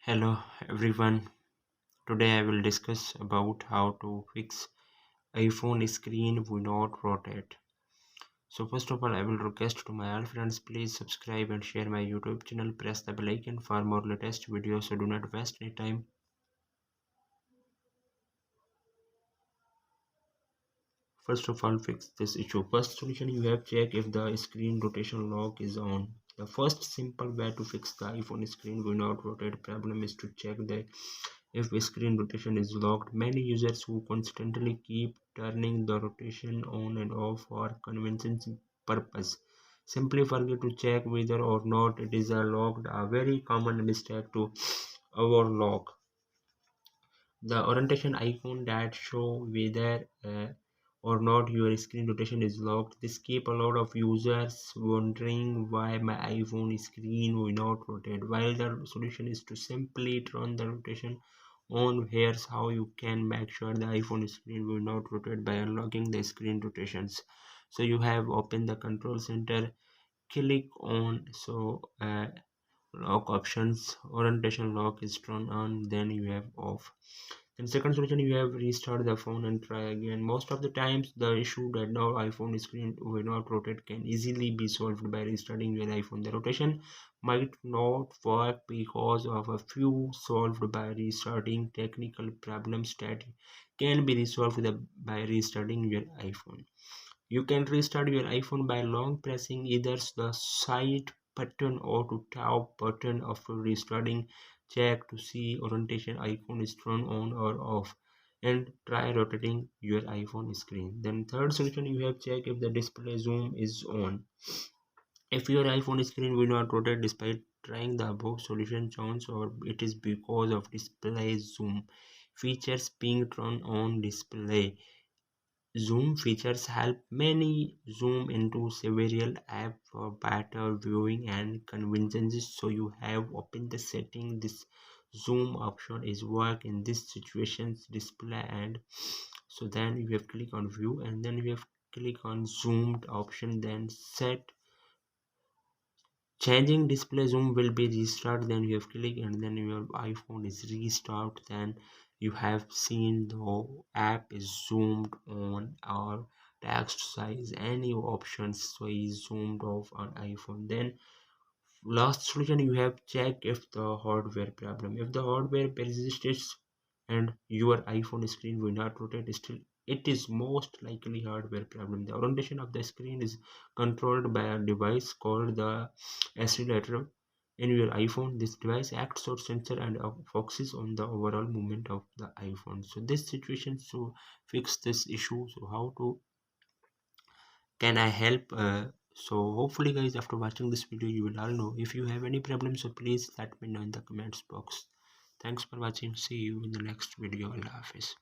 Hello everyone. Today I will discuss about how to fix iPhone screen will not rotate. So first of all, I will request to my all friends, please subscribe and share my YouTube channel. Press the bell icon for more latest videos. So do not waste any time. First of all, fix this issue. First solution, you have check if the screen rotation lock is on. The first simple way to fix the iPhone screen will not rotate problem is to check that if screen rotation is locked. Many users who constantly keep turning the rotation on and off for convenience purpose simply forget to check whether or not it is locked. A very common mistake to overlock the orientation icon that show whether or not your screen rotation is locked. This keep a lot of users wondering why my iPhone screen will not rotate, while the solution is to simply turn the rotation on. Here's how you can make sure the iPhone screen will not rotate by unlocking the screen rotations. So you have opened the control center, click on lock options, orientation lock is turned on, then you have off. Then second solution, you have restart the phone and try again. Most of the times the issue that now iPhone screen will not rotate can easily be solved by restarting your iPhone. The rotation might not work because of a few solved by restarting technical problems that can be resolved by restarting your iPhone. You can restart your iPhone by long pressing either the side button or the top button after restarting. Check to see orientation icon is turned on or off and try rotating your iPhone screen. Then third solution, you have check if the display zoom is on. If your iPhone screen will not rotate despite trying the above solution chance, or it is because of display zoom features being turned on. Display zoom features help many zoom into several apps for better viewing and convenience. So you have opened the setting. This zoom option is work in this situations display, and so then you have click on view and then you have click on zoomed option, then set changing display zoom will be restart, then you have click and then your iPhone is restart, then you have seen the app is zoomed on or text size any options so is zoomed off on iPhone. Then last solution, you have check if the hardware problem, if the hardware persists and your iPhone screen will not rotate, still it is most likely hardware problem. The orientation of the screen is controlled by a device called the accelerator in your iPhone. This device acts as sensor and focuses on the overall movement of the iPhone. So this situation, to fix this issue, so how to can I help? So hopefully guys, after watching this video you will all know. If you have any problems, so please let me know in the comments box. Thanks for watching. See you in the next video. Allah Hafiz.